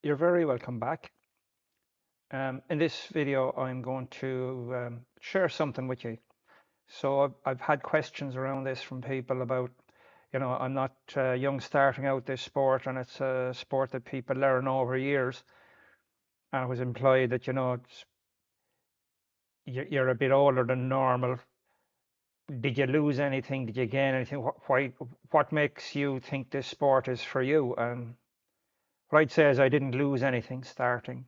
You're very welcome back. In this video, I'm going to share something with you. So I've had questions around this from people about, I'm not young starting out this sport, and it's a sport that people learn over years. And it was implied that, you're a bit older than normal. Did you lose anything? Did you gain anything? What makes you think this sport is for you? And what I'd say is I didn't lose anything starting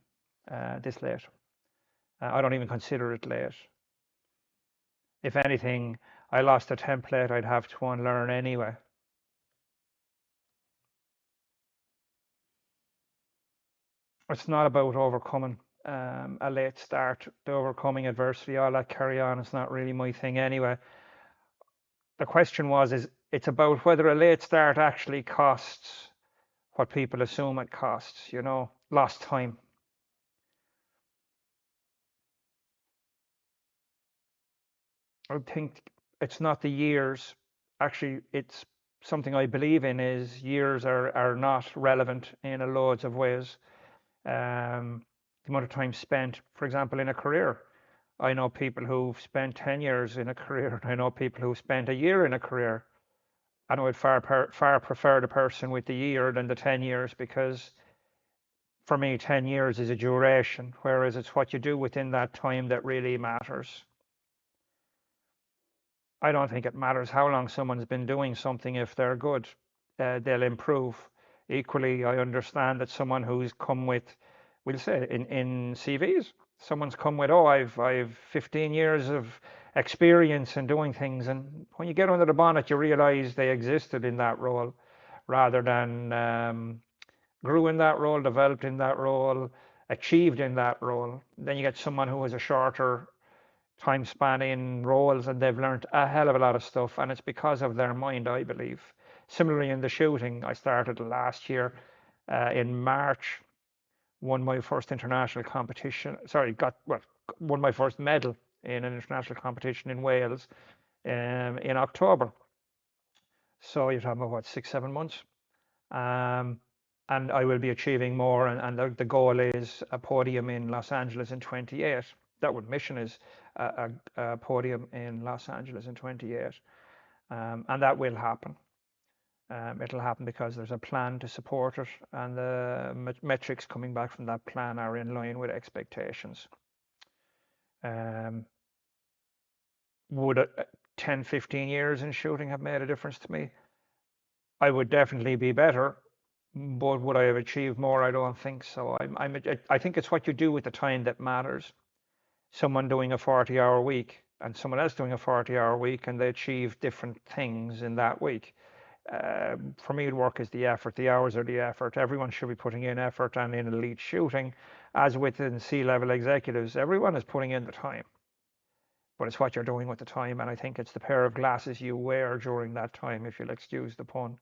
this late. I don't even consider it late. If anything, I lost a template I'd have to unlearn anyway. It's not about overcoming a late start, the overcoming adversity, all that carry on. It's not really my thing anyway. The question is it's about whether a late start actually costs what people assume it costs, lost time. I think it's not the years. Actually, it's something I believe in is years are not relevant in a loads of ways. The amount of time spent, for example, in a career. I know people who've spent 10 years in a career. I know people who've spent a year in a career. I would far prefer the person with the year than the 10 years, because for me, 10 years is a duration, whereas it's what you do within that time that really matters. I don't think it matters how long someone's been doing something. If they're good, they'll improve. Equally, I understand that someone who's come with, we'll say in CVs, someone's come with, oh, I've 15 years of experience in doing things, and when you get under the bonnet, you realize they existed in that role rather than grew in that role, developed in that role, achieved in that role. Then you get someone who has a shorter time span in roles, and they've learned a hell of a lot of stuff, and it's because of their mind, I believe. Similarly, in the shooting, I started last year in March, won my first international competition. Sorry, won my first medal in an international competition in Wales in October. So you're talking about what, 6, 7 months, and I will be achieving more. And the goal is a podium in Los Angeles in 28. That would mission is a podium in Los Angeles in 28, and that will happen. It'll happen because there's a plan to support it, and the metrics coming back from that plan are in line with expectations. Would 10, 15 years in shooting have made a difference to me? I would definitely be better, but would I have achieved more? I don't think so. I think it's what you do with the time that matters. Someone doing a 40-hour week and someone else doing a 40-hour week, and they achieve different things in that week. For me, work is the effort. The hours are the effort. Everyone should be putting in effort, and in elite shooting, as within C-level executives, everyone is putting in the time. But it's what you're doing with the time, and I think it's the pair of glasses you wear during that time, if you'll excuse the pun.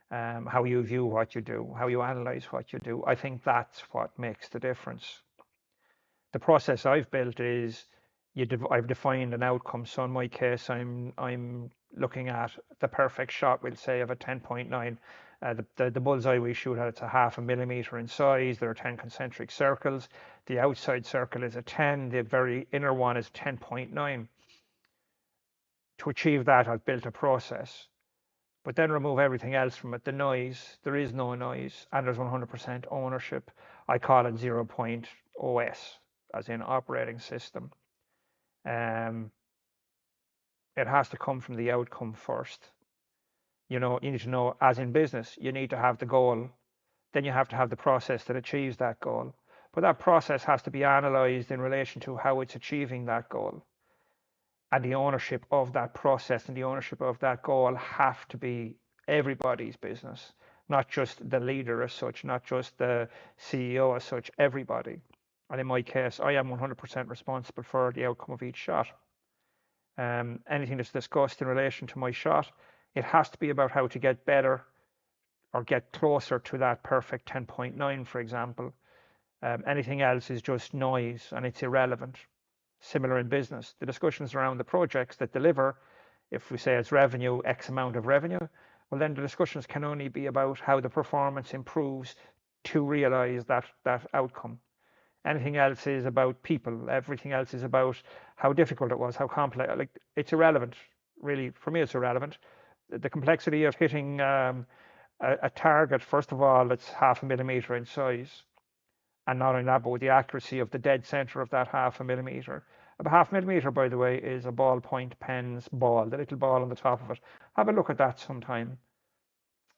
How you view what you do, how you analyze what you do. I think that's what makes the difference. The process I've built is I've defined an outcome. So in my case, I'm looking at the perfect shot, we'll say, of a 10.9. The bullseye we shoot at, it's a 0.5 millimeter in size. There are 10 concentric circles. The outside circle is a 10. The very inner one is 10.9. To achieve that, I've built a process. But then remove everything else from it. The noise, there is no noise, and there's 100% ownership. I call it ZeroPoint OS, as in operating system. It has to come from the outcome first. You need to know, as in business, you need to have the goal. Then you have to have the process that achieves that goal. But that process has to be analyzed in relation to how it's achieving that goal. And the ownership of that process and the ownership of that goal have to be everybody's business, not just the leader as such, not just the CEO as such, everybody. And in my case, I am 100% responsible for the outcome of each shot. Anything that's discussed in relation to my shot, it has to be about how to get better or get closer to that perfect 10.9, for example. Anything else is just noise, and it's irrelevant. Similar in business, the discussions around the projects that deliver, if we say it's revenue, X amount of revenue, well, then the discussions can only be about how the performance improves to realize that outcome. Anything else is about people. Everything else is about how difficult it was, how complex. Like, it's irrelevant, really. For me, it's irrelevant. The complexity of hitting a target, first of all, that's 0.5 millimeter in size, and not only that, but with the accuracy of the dead center of that 0.5 millimeter. A 0.5 millimeter, by the way, is a ballpoint pen's ball, the little ball on the top of it. Have a look at that sometime,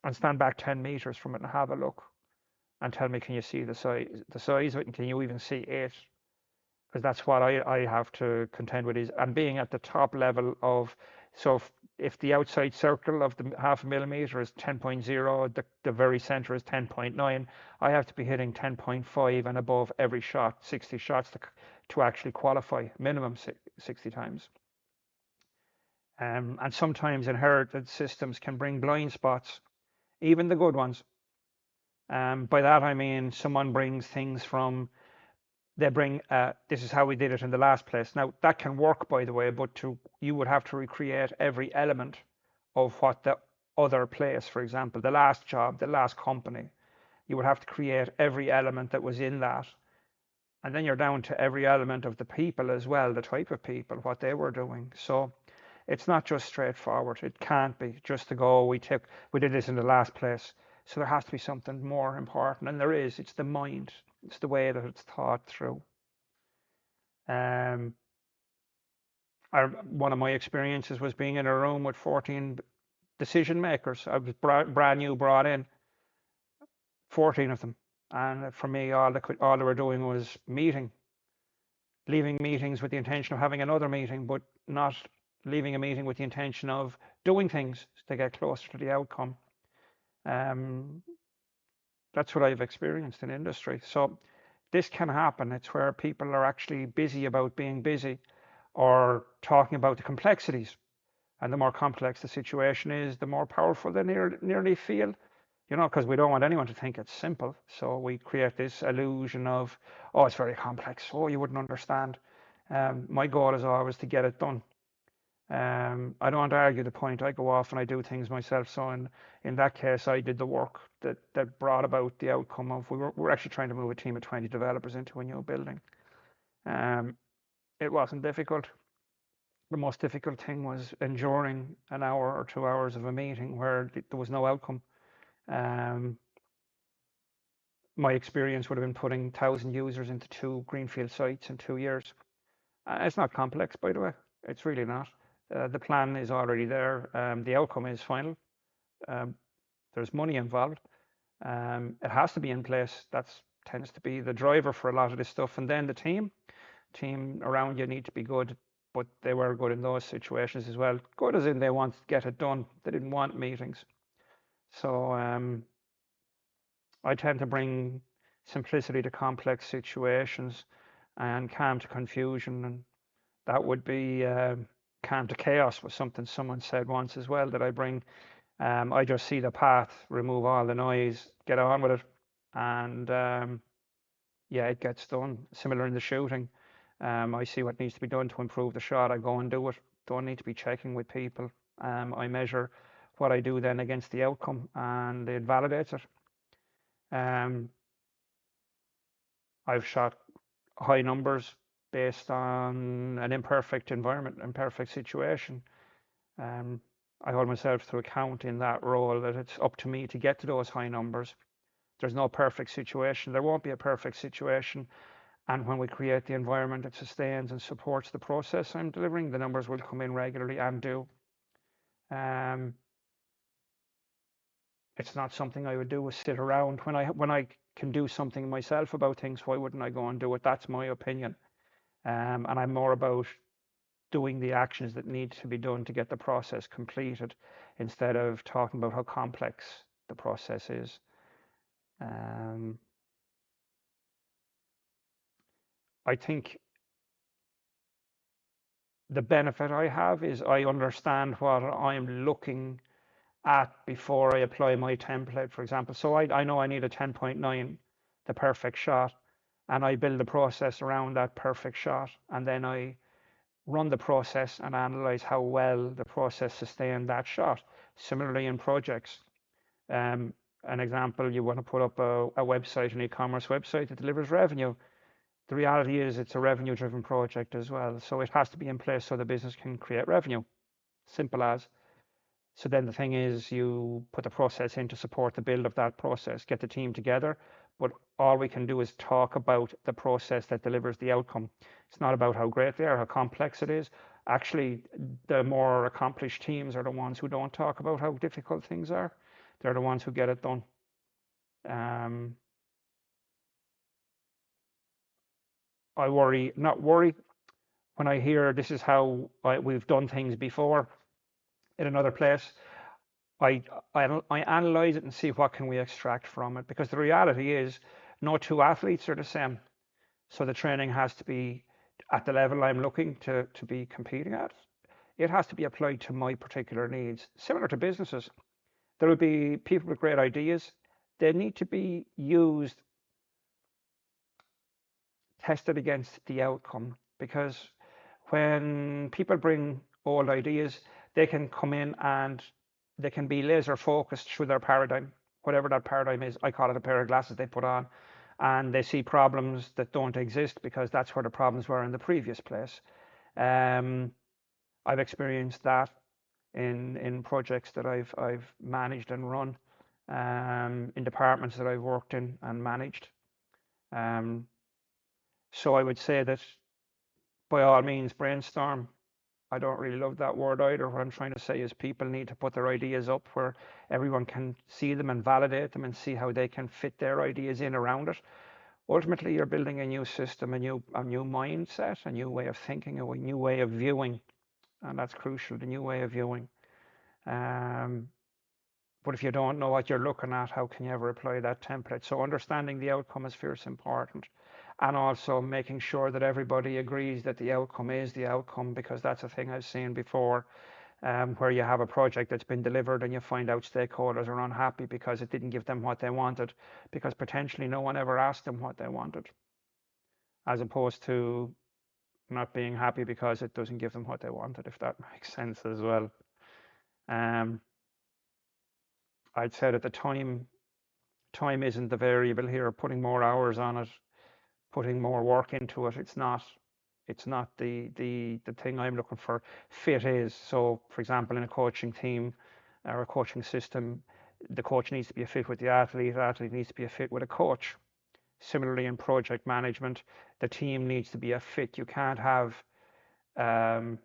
and stand back 10 meters from it and have a look, and tell me, can you see the size of it, and can you even see it? Because that's what I have to contend with, is I'm being at the top level of, so if the outside circle of the 0.5 millimeter is 10.0, the very center is 10.9, I have to be hitting 10.5 and above every shot, 60 shots to actually qualify, minimum 60 times. And sometimes inherited systems can bring blind spots, even the good ones. By that I mean someone brings things from, they bring, this is how we did it in the last place. Now that can work, by the way, but you would have to recreate every element of what the other place, for example, the last job, the last company, you would have to create every element that was in that. And then you're down to every element of the people as well, the type of people, what they were doing. So it's not just straightforward. It can't be just to go, we did this in the last place. So there has to be something more important, and there is. It's the mind. It's the way that it's thought through. One of my experiences was being in a room with 14 decision makers. I was brand new, brought in, 14 of them, and for me, all they were doing was leaving meetings with the intention of having another meeting, but not leaving a meeting with the intention of doing things to get closer to the outcome. That's what I've experienced in industry. So this can happen. It's where people are actually busy about being busy, or talking about the complexities. And the more complex the situation is, the more powerful they nearly feel, because we don't want anyone to think it's simple. So we create this illusion of, oh, it's very complex. Oh, you wouldn't understand. My goal is always to get it done. I don't want to argue the point. I go off and I do things myself. So in that case, I did the work that brought about the outcome of, we're actually trying to move a team of 20 developers into a new building. It wasn't difficult. The most difficult thing was enduring an hour or 2 hours of a meeting where there was no outcome. My experience would have been putting 1,000 users into 2 greenfield sites in 2 years. It's not complex, by the way. It's really not. The plan is already there. The outcome is final. There's money involved. It has to be in place. That tends to be the driver for a lot of this stuff. And then the team around you need to be good, but they were good in those situations as well. Good as in they want to get it done. They didn't want meetings. So I tend to bring simplicity to complex situations, and calm to confusion, and that would be calm to chaos, was something someone said once as well that I bring. I just see the path, remove all the noise, get on with it, and yeah, it gets done. Similar in the shooting. I see what needs to be done to improve the shot. I go and do it. Don't need to be checking with people. I measure what I do then against the outcome, and it validates it. I've shot high numbers based on an imperfect environment, imperfect situation. I hold myself to account in that role, that it's up to me to get to those high numbers. There's no perfect situation. There won't be a perfect situation. And when we create the environment that sustains and supports the process I'm delivering, the numbers will come in regularly and do. It's not something I would do, is sit around. When I can do something myself about things, why wouldn't I go and do it? That's my opinion. And I'm more about doing the actions that need to be done to get the process completed, instead of talking about how complex the process is. I think the benefit I have is I understand what I'm looking at before I apply my template, for example. So I know I need a 10.9, the perfect shot, and I build a process around that perfect shot, and then I run the process and analyze how well the process sustained that shot. Similarly in projects, an example, you want to put up a website, an e-commerce website that delivers revenue. The reality is it's a revenue-driven project as well. So it has to be in place so the business can create revenue. Simple as. So then the thing is, you put the process in to support the build of that process, get the team together, but all we can do is talk about the process that delivers the outcome. It's not about how great they are, how complex it is. Actually, the more accomplished teams are the ones who don't talk about how difficult things are. They're the ones who get it done. I worry, not worry, when I hear this is how we've done things before in another place. I, I analyze it and see what can we extract from it, because the reality is no two athletes are the same. So the training has to be at the level I'm looking to be competing at. It has to be applied to my particular needs. Similar to businesses, there will be people with great ideas. They need to be used, tested against the outcome, because when people bring old ideas, they can come in and they can be laser focused through their paradigm, whatever that paradigm is. I call it a pair of glasses they put on, and they see problems that don't exist because that's where the problems were in the previous place. Um, I've experienced that in projects that I've managed and run, in departments that I've worked in and managed. Um, so I would say that by all means brainstorm. I don't really love that word either. What I'm trying to say is people need to put their ideas up where everyone can see them and validate them and see how they can fit their ideas in around it. Ultimately, you're building a new system, a new mindset, a new way of thinking, a new way of viewing, and that's crucial, the new way of viewing. Um, but if you don't know what you're looking at, how can you ever apply that template? So understanding the outcome is fierce important, and also making sure that everybody agrees that the outcome is the outcome, because that's a thing I've seen before, where you have a project that's been delivered and you find out stakeholders are unhappy because it didn't give them what they wanted, because potentially no one ever asked them what they wanted, as opposed to not being happy because it doesn't give them what they wanted, if that makes sense as well. Um, I'd said at the time isn't the variable here. Putting more hours on it, putting more work into it, it's not the thing I'm looking for. Fit is. So for example, in a coaching team or a coaching system, the coach needs to be a fit with the athlete needs to be a fit with a coach. Similarly, in project management, the team needs to be a fit. You can't have um,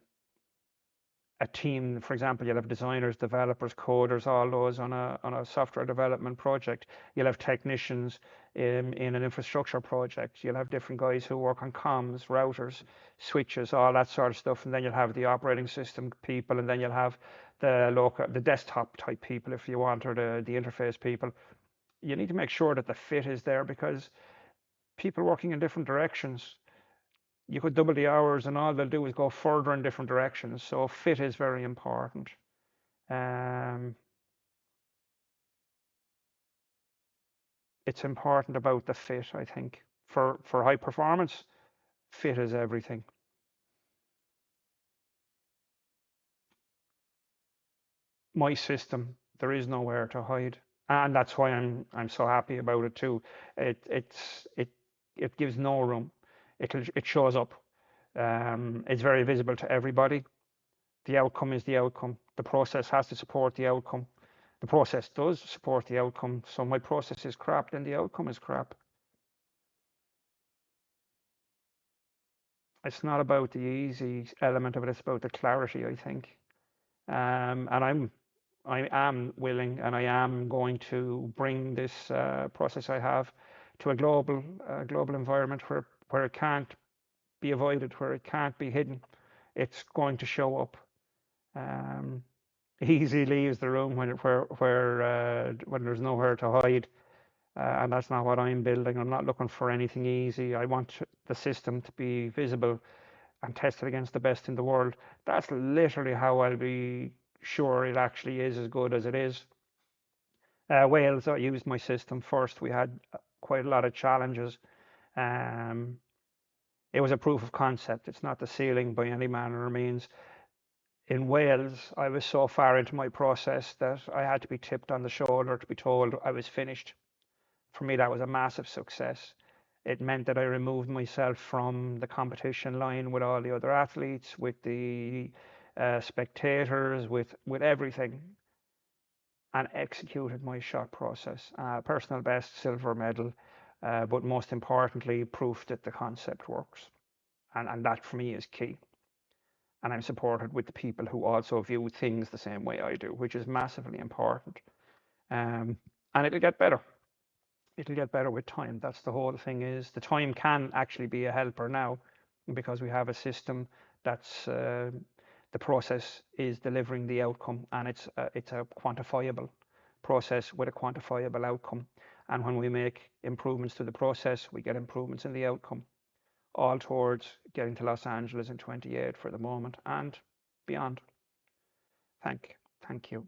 a team, for example, you'll have designers, developers, coders, all those on a software development project. You'll have technicians in an infrastructure project. You'll have different guys who work on comms, routers, switches, all that sort of stuff. And then you'll have the operating system people, and then you'll have the desktop type people, if you want, or the interface people. You need to make sure that the fit is there, because people working in different directions, you could double the hours and all they'll do is go further in different directions. So fit is very important. Um, it's important about the fit, I think. For high performance, fit is everything. My system, there is nowhere to hide. And that's why I'm so happy about it too. It gives no room. It shows up. It's very visible to everybody. The outcome is the outcome. The process has to support the outcome. The process does support the outcome. So my process is crap, then the outcome is crap. It's not about the easy element of it, it's about the clarity, I think. And I am willing and I am going to bring this process I have to a global environment where it can't be avoided, where it can't be hidden. It's going to show up. Um, Easy leaves the room when there's nowhere to hide, and that's not what I'm building. I'm not looking for anything easy. I want the system to be visible and tested against the best in the world. That's literally how I'll be sure it actually is as good as it is. Wales, I used my system first. We had quite a lot of challenges. Um, it was a proof of concept. It's not the ceiling by any manner or means. In Wales, I was so far into my process that I had to be tipped on the shoulder to be told I was finished. For me, that was a massive success. It meant that I removed myself from the competition line with all the other athletes, with the spectators, with everything, and executed my shot process. Personal best, silver medal, but most importantly, proof that the concept works. And that for me is key. And I'm supported with the people who also view things the same way I do, which is massively important. Um, and it'll get better. It'll get better with time. That's the whole thing is the time can actually be a helper now because we have a system that's the process is delivering the outcome and it's a quantifiable process with a quantifiable outcome. And when we make improvements to the process, we get improvements in the outcome, all towards getting to Los Angeles in 28 for the moment and beyond. Thank you.